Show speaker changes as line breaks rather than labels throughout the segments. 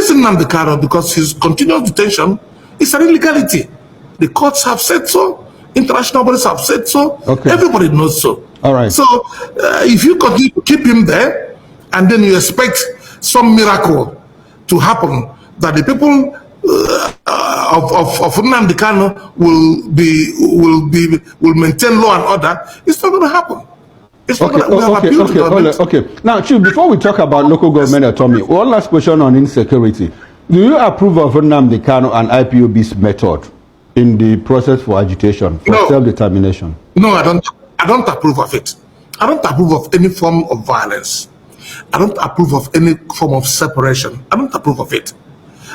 Releasing Nnamdi Kanu because his continuous detention is an illegality. The courts have said so. International bodies have said so.
Okay.
Everybody knows so.
All right.
So if you continue to keep him there, and then you expect some miracle to happen, that the people of Nnamdi Kanu will maintain law and order, it's not going to happen.
Okay. Now, Chief, before we talk about local government autonomy, one last question on insecurity. Do you approve of Nnamdi Kanu and IPOB's method in the process for agitation, for self-determination?
No, I don't approve of it. I don't approve of any form of violence. I don't approve of any form of separation. I don't approve of it.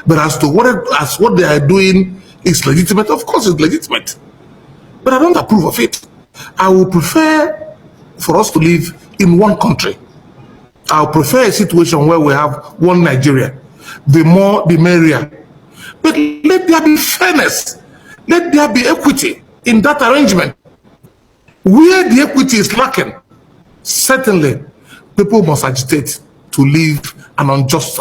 But as to what they are doing is legitimate, of course it's legitimate. But I don't approve of it. I would prefer for us to live in one country. I would prefer a situation where we have one Nigeria. The more, the merrier. But let there be fairness. Let there be equity in that arrangement. Where the equity is lacking, certainly people must agitate to live an unjust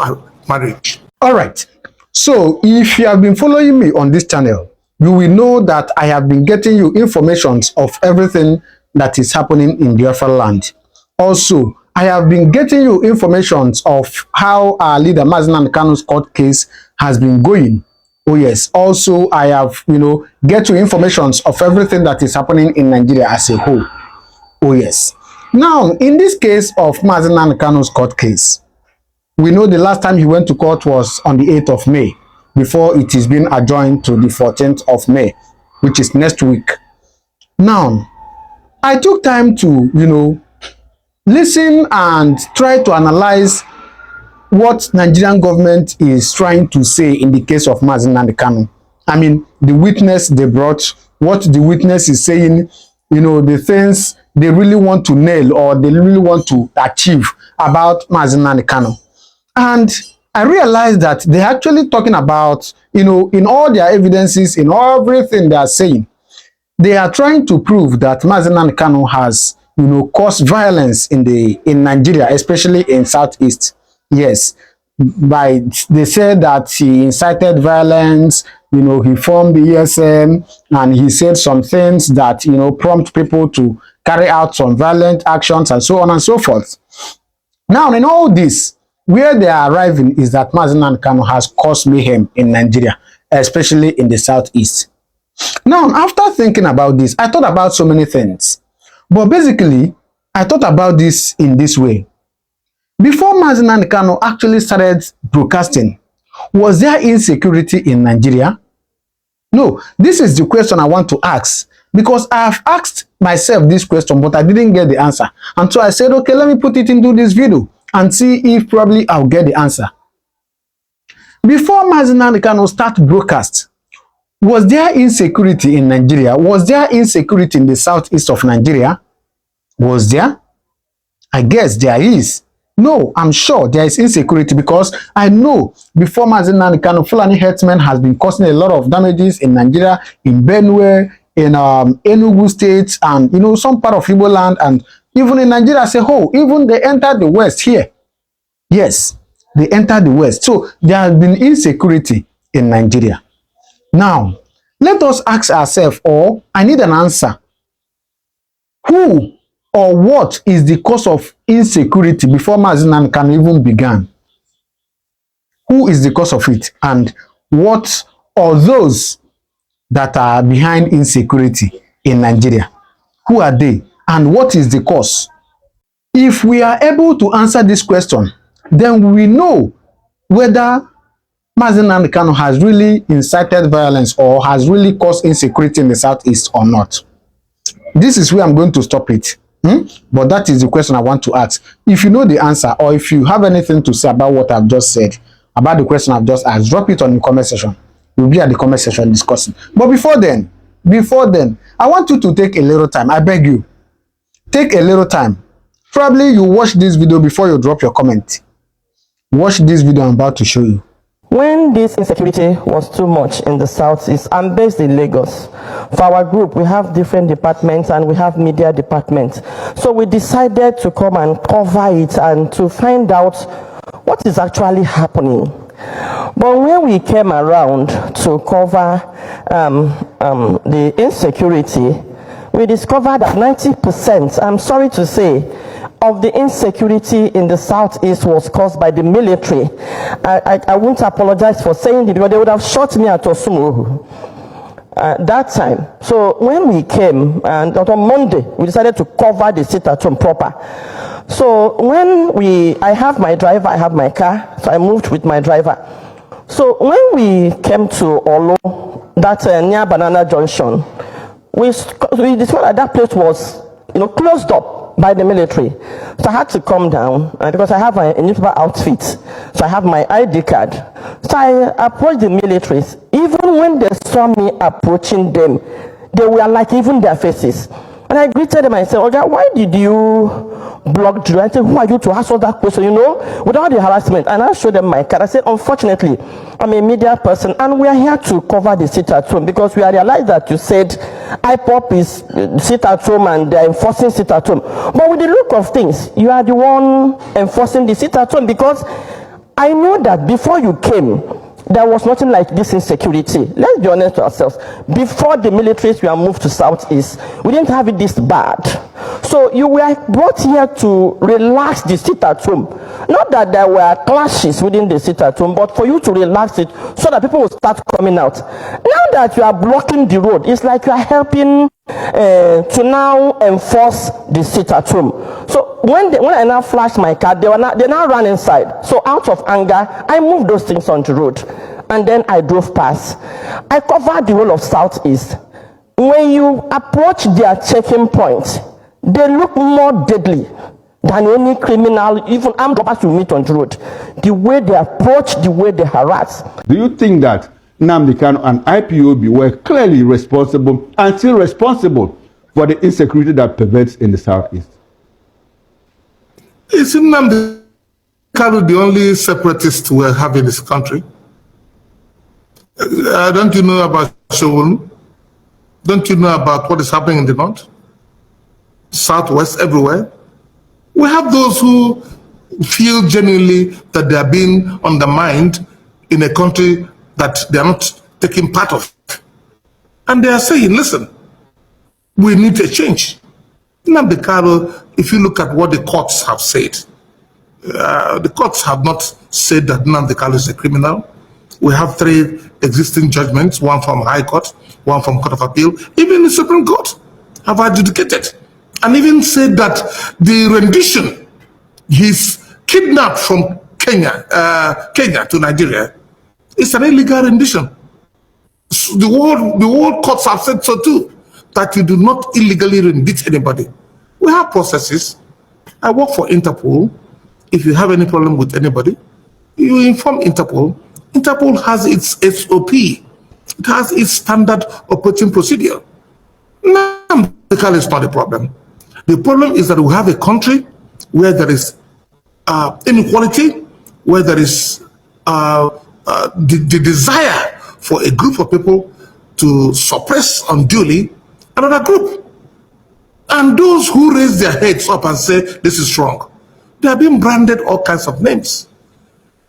marriage.
All right. So if you have been following me on this channel, you will know that I have been getting you information of everything that is happening in Biafra land. Also, I have been getting you information of how our leader Nnamdi Kanu's court case has been going. Oh yes. Also, I have, get you information of everything that is happening in Nigeria as a whole. Oh yes. Now, in this case of Nnamdi Kanu's court case, we know the last time he went to court was on the 8th of May, before it is being adjourned to the 14th of May, which is next week. Now, I took time to, listen and try to analyze what Nigerian government is trying to say in the case of Nnamdi Kanu. I mean, the witness they brought, what the witness is saying, the things they really want to nail or they really want to achieve about Nnamdi Kanu. And I realized that they're actually talking about, in all their evidences, in everything they are saying, they are trying to prove that Nnamdi Kanu has, caused violence in Nigeria, especially in Southeast. Yes, they said that he incited violence, he formed the ESN, and he said some things that, prompt people to carry out some violent actions and so on and so forth. Now, in all this, where they are arriving is that Nnamdi Kanu has caused mayhem in Nigeria, especially in the Southeast. Now, after thinking about this, I thought about so many things. But basically, I thought about this in this way. Before Nnamdi Kanu actually started broadcasting, was there insecurity in Nigeria? No, this is the question I want to ask. Because I have asked myself this question, but I didn't get the answer. And so I said, okay, let me put it into this video and see if probably I'll get the answer. Before Nnamdi Kanu start broadcast, was there insecurity in Nigeria? Was there insecurity in the southeast of Nigeria? Was there? I guess there is. No, I'm sure there is insecurity because I know before Nnamdi Kanu, Fulani herdsmen has been causing a lot of damages in Nigeria, in Benue, in Enugu State, and some part of Igbo land, and even in Nigeria as a whole. Even they entered the West here. Yes, they entered the West. So there has been insecurity in Nigeria. Now, let us ask ourselves, or I need an answer. Who or what is the cause of insecurity before Nnamdi Kanu even began? Who is the cause of it? And what are those that are behind insecurity in Nigeria? Who are they? And what is the cause? If we are able to answer this question, then we know whether Nnamdi Kanu has really incited violence or has really caused insecurity in the Southeast or not. This is where I'm going to stop it. But that is the question I want to ask. If you know the answer, or if you have anything to say about what I've just said, about the question I've just asked, drop it on the comment section. We'll be at the comment section discussing. But before then, I want you to take a little time. I beg you, take a little time. Probably you watch this video before you drop your comment. Watch this video I'm about to show you.
When this insecurity was too much in the Southeast, I'm based in Lagos. For our group, we have different departments and we have media departments. So we decided to come and cover it and to find out what is actually happening. But when we came around to cover the insecurity, we discovered that 90%, I'm sorry to say, of the insecurity in the southeast was caused by the military. I won't apologize for saying it, because they would have shot me at Osumu that time. So when we came, and on Monday, we decided to cover the sit-at-home proper. So when I have my driver, I have my car, so I moved with my driver. So when we came to Olo, that near Banana Junction, we discovered that place was, closed up by the military. So I had to come down, because I have a newspaper outfit, so I have my ID card. So I approached the militaries. Even when they saw me approaching them, they were like, even their faces. And I greeted them and I said, Oga, why did you block Drew? I said, who are you to ask all that question, without the harassment? And I showed them my card. I said, unfortunately, I'm a media person and we are here to cover the sit-at-home, because we realized that you said IPOB is sit-at-home and they are enforcing sit-at-home. But with the look of things, you are the one enforcing the sit-at-home, because I know that before you came, there was nothing like this insecurity. Let's be honest to ourselves. Before the militaries were moved to Southeast, we didn't have it this bad. So you were brought here to relax the sit-at-home. Not that there were clashes within the sit-at-home, but for you to relax it so that people will start coming out. Now that you are blocking the road, it's like you are helping to now enforce the sit-at-home. So when I now flashed my car, they now ran inside. So out of anger, I moved those things on the road, and then I drove past. I covered the whole of Southeast. When you approach their checking point, they look more deadly than any criminal, even armed robbers you meet on the road. The way they approach, the way they harass.
Do you think that Nnamdi Kanu and IPOB were clearly responsible and still responsible for the insecurity that pervades in the Southeast?
Is Nnamdi Kanu the only separatist we have in this country? Don't you know about Showun? Don't you know about what is happening in the north, southwest, everywhere? We have those who feel genuinely that they are being undermined in a country that they are not taking part of. And they are saying, listen, we need a change. Nnamdi Kanu, if you look at what the courts have said, the courts have not said that Nnamdi Kanu is a criminal. We have 3 existing judgments, one from High Court, one from Court of Appeal, even the Supreme Court have adjudicated, and even said that the rendition, he's kidnapped from Kenya to Nigeria, is an illegal rendition. So the world courts have said so too, that you do not illegally rendition anybody. We have processes. I work for Interpol. If you have any problem with anybody, you inform Interpol. Interpol has its SOP. It has its standard operating procedure. Nnamdi Kanu is not a problem. The problem is that we have a country where there is inequality, where there is the desire for a group of people to suppress unduly another group. And those who raise their heads up and say, this is wrong, they are being branded all kinds of names.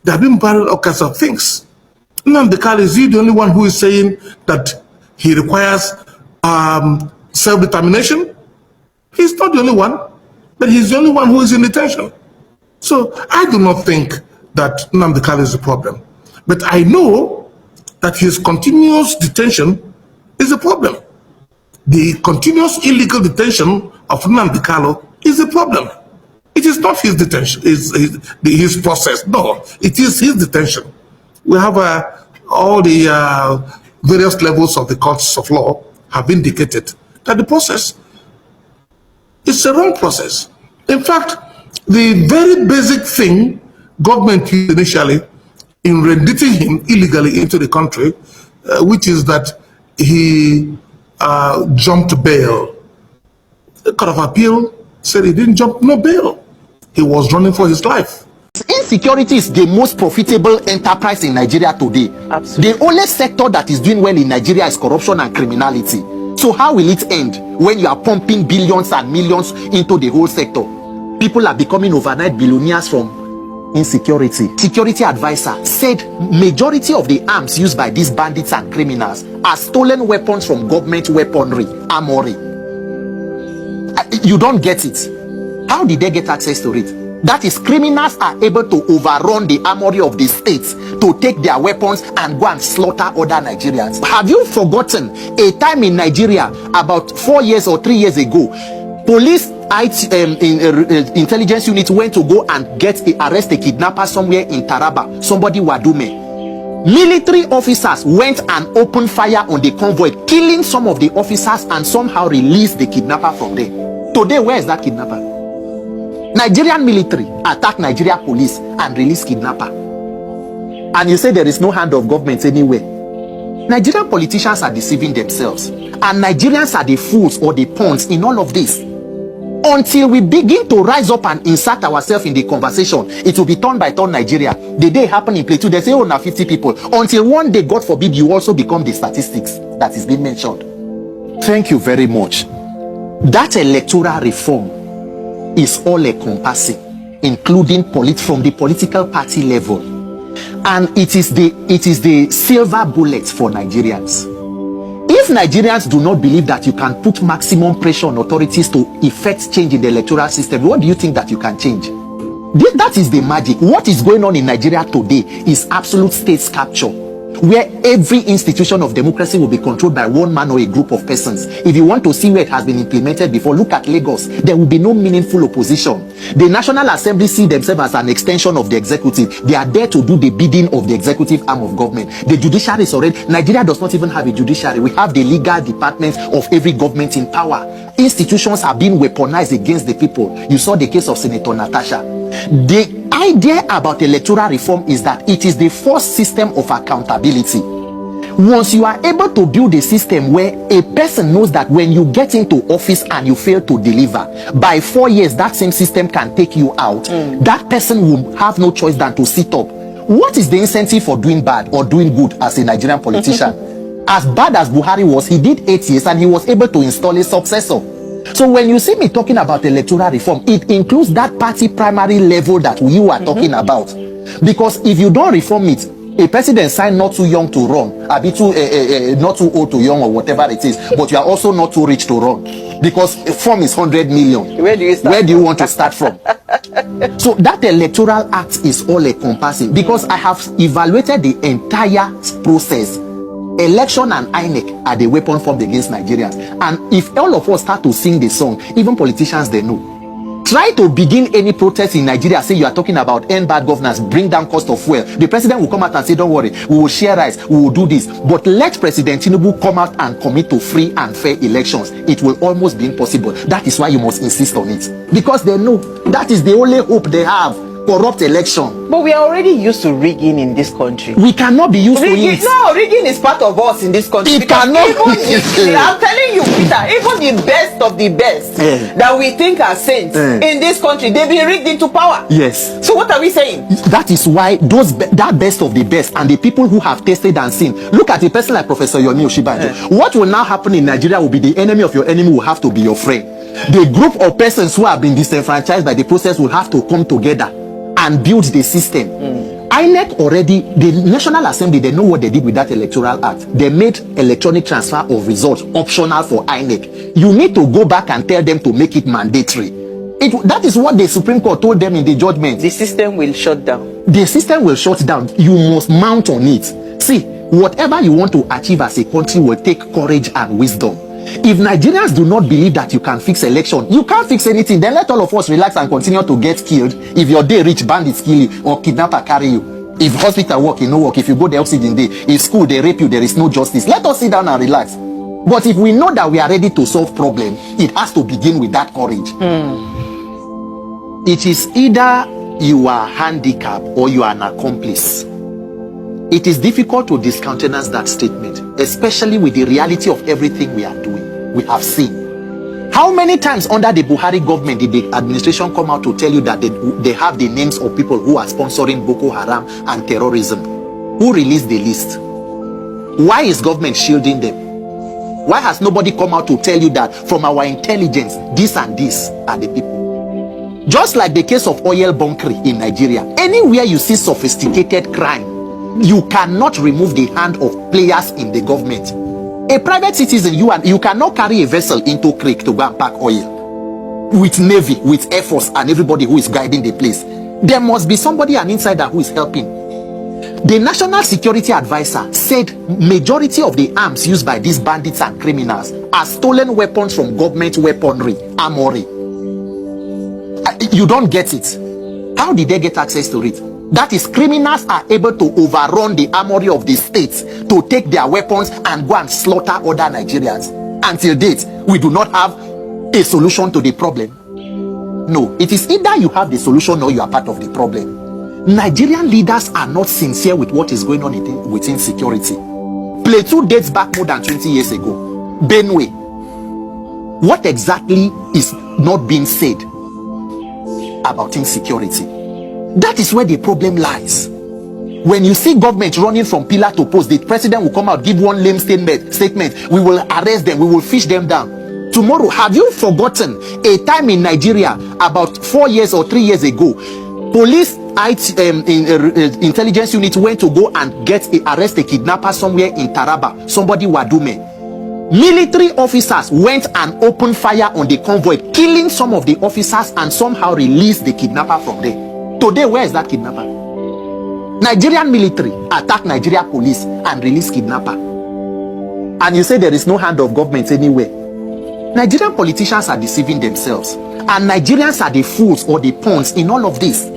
They are being branded all kinds of things. Nnamdi Kanu, is he the only one who is saying that he requires self-determination? He's not the only one, but he's the only one who is in detention. So I do not think that Nnamdi Kanu is the problem. But I know that his continuous detention is a problem. The continuous illegal detention of Nnamdi Kanu is a problem. It is not his detention, his process. No, it is his detention. We have all the various levels of the courts of law have indicated that the process is a wrong process. In fact, the very basic thing government used initially in renditing him illegally into the country, which is that he jumped bail. The Court of Appeal said he didn't jump no bail. He was running for his life.
Insecurity is the most profitable enterprise in Nigeria today. Absolutely. The only sector that is doing well in Nigeria is corruption and criminality. So how will it end when you are pumping billions and millions into the whole sector? People are becoming overnight billionaires from insecurity, security advisor, said majority of the arms used by these bandits and criminals are stolen weapons from government weaponry, armory. You don't get it. How did they get access to it? That is, criminals are able to overrun the armory of the states to take their weapons and go and slaughter other Nigerians. Have you forgotten a time in Nigeria about 4 years or 3 years ago, police intelligence unit went to go and arrest a kidnapper somewhere in Taraba, somebody Wadume. Military officers went and opened fire on the convoy, killing some of the officers and somehow released the kidnapper from there. Today, where is that kidnapper? Nigerian military attack Nigeria police and release kidnapper. And you say there is no hand of government anywhere. Nigerian politicians are deceiving themselves. And Nigerians are the fools or the pawns in all of this. Until we begin to rise up and insert ourselves in the conversation, it will be turn by turn Nigeria. The day happen in Plateau, they say, oh, now 50 people. Until one day, God forbid, you also become the statistics that is being mentioned. Thank you very much. That electoral reform is all encompassing, including from the political party level, and it is the silver bullet for Nigerians. If Nigerians do not believe that you can put maximum pressure on authorities to effect change in the electoral system, what do you think that you can change? That is the magic. What is going on in Nigeria today is absolute state capture, where every institution of democracy will be controlled by one man or a group of persons. If you want to see where it has been implemented before, look at Lagos. There will be no meaningful opposition. The National Assembly see themselves as an extension of the executive. They are there to do the bidding of the executive arm of government. The judiciary is already... Nigeria does not even have a judiciary. We have the legal departments of every government in power. Institutions are being weaponized against the people. You saw the case of Senator Natasha. The idea about electoral reform is that it is the first system of accountability. Once you are able to build a system where a person knows that when you get into office and you fail to deliver, by 4 years that same system can take you out, that person will have no choice than to sit up. What is the incentive for doing bad or doing good as a Nigerian politician? As bad as Buhari was, he did 8 years and he was able to install a successor. So when you see me talking about electoral reform, it includes that party primary level that you are talking about. Because if you don't reform it, a president signed not too young to run, not too old to young or whatever it is, but you are also not too rich to run. Because a form is 100 million. Where do you want to start from? So that electoral act is all encompassing, because I have evaluated the entire process. Election and INEC are the weapon formed against Nigerians. And if all of us start to sing the song, even politicians, they know. Try to begin any protest in Nigeria, say you are talking about end bad governance, bring down cost of fuel. The president will come out and say, don't worry, we will share rice, we will do this. But let President Tinubu come out and commit to free and fair elections. It will almost be impossible. That is why you must insist on it. Because they know that is the only hope they have. Corrupt election.
But we are already used to rigging in this country.
We cannot be used to it.
No, rigging is part of us in this country.
It cannot.
I'm telling you, Peter, even the best of the best that we think are saints in this country, they've been rigged into power.
Yes.
So what are we saying?
That is why that best of the best and the people who have tasted and seen. Look at a person like Professor Yomi Oshibanjo. What will now happen in Nigeria will be the enemy of your enemy will have to be your friend. The group of persons who have been disenfranchised by the process will have to come together and build the system. INEC already, the National Assembly, they know what they did with that electoral act. They made electronic transfer of results optional for INEC. You need to go back and tell them to make it mandatory. That is what the Supreme Court told them in the judgment.
The system will shut down.
The system will shut down. You must mount on it. See, whatever you want to achieve as a country will take courage and wisdom. If Nigerians do not believe that you can fix election, you can't fix anything. Then let all of us relax and continue to get killed. If your day rich, bandits kill you or kidnapper carry you. If hospital work, you no work. If you go the oxygen day, if school they rape you, there is no justice. Let us sit down and relax. But if we know that we are ready to solve problem, it has to begin with that courage. It is either you are handicapped or you are an accomplice. It is difficult to discountenance that statement, especially with the reality of everything we are doing. We have seen. How many times under the Buhari government did the administration come out to tell you that they have the names of people who are sponsoring Boko Haram and terrorism? Who released the list? Why is government shielding them? Why has nobody come out to tell you that from our intelligence, this and this are the people? Just like the case of oil bunkering in Nigeria, anywhere you see sophisticated crime, you cannot remove the hand of players in the government. A private citizen, you cannot carry a vessel into creek to go and pack oil. With Navy, with Air Force, and everybody who is guiding the place. There must be somebody, an insider, who is helping. The National Security Advisor said majority of the arms used by these bandits and criminals are stolen weapons from government weaponry, armory. You don't get it. How did they get access to it? That is, criminals are able to overrun the armory of the states to take their weapons and go and slaughter other Nigerians. Until date, we do not have a solution to the problem. No, it is either you have the solution or you are part of the problem. Nigerian leaders are not sincere with what is going on with insecurity. Plateau dates back more than 20 years ago. Benue. What exactly is not being said about insecurity? That is where the problem lies. When you see government running from pillar to post, the president will come out, give one lame statement. We will arrest them, we will fish them down. Tomorrow, have you forgotten a time in Nigeria about 4 years or 3 years ago? Police intelligence unit went to go and arrest a kidnapper somewhere in Taraba, somebody Wadume. Military officers went and opened fire on the convoy, killing some of the officers and somehow released the kidnapper from there. Today, where is that kidnapper? Nigerian military attacked Nigeria police and released kidnapper. And you say there is no hand of government anywhere. Nigerian politicians are deceiving themselves. And Nigerians are the fools or the pawns in all of this.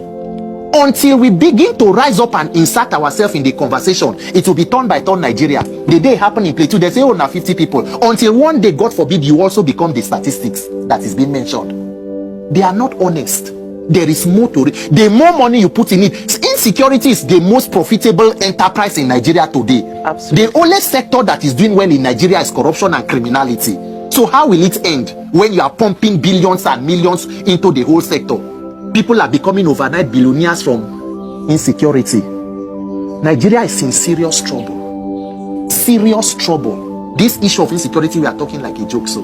Until we begin to rise up and insert ourselves in the conversation, it will be turn by turn Nigeria. The day happen in Plateau, they say, oh, now 50 people. Until one day, God forbid, you also become the statistics that is being mentioned. They are not honest. There is more to it. The more money you put in it, insecurity is the most profitable enterprise in Nigeria today. Absolutely. The only sector that is doing well in Nigeria is corruption and criminality. So how will it end when you are pumping billions and millions into the whole sector? People are becoming overnight billionaires from insecurity. Nigeria is in serious trouble. Serious trouble. This issue of insecurity, we are talking like a joke. So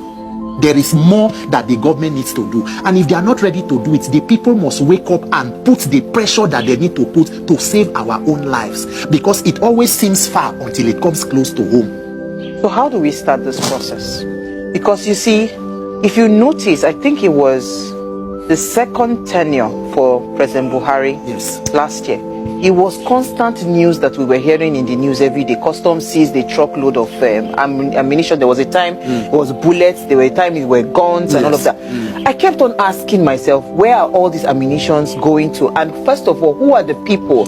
there is more that the government needs to do. And if they are not ready to do it, the people must wake up and put the pressure that they need to put to save our own lives. Because it always seems far until it comes close to home.
So how do we start this process? Because you see, if you notice, I think it was the second tenure for President Buhari last year. It was constant news that we were hearing in the news every day. Customs seized a truckload of ammunition. There was a time it was bullets. There were a time it were guns and all of that. I kept on asking myself, where are all these ammunitions going to? And first of all, who are the people?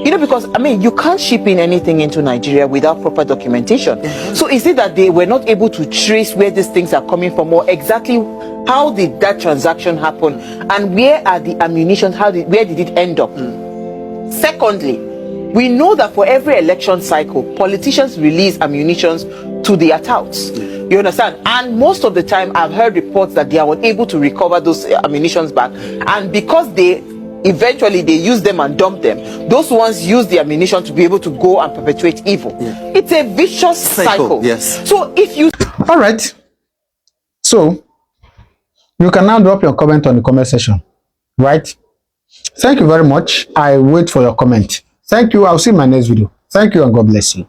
You know, because, I mean, you can't ship in anything into Nigeria without proper documentation. So is it that they were not able to trace where these things are coming from, or exactly how did that transaction happen? And where are the ammunition? Where did it end up? Secondly, we know that for every election cycle, politicians release ammunitions to their touts. You understand? And most of the time, I've heard reports that they are unable to recover those ammunitions back. And because they eventually use them and dump them, those ones use the ammunition to be able to go and perpetuate evil. It's a vicious cycle. Yes. So if you...
All right. So you can now drop your comment on the comment section, right? Thank you very much. I wait for your comment. Thank you. I'll see you in my next video. Thank you and God bless you.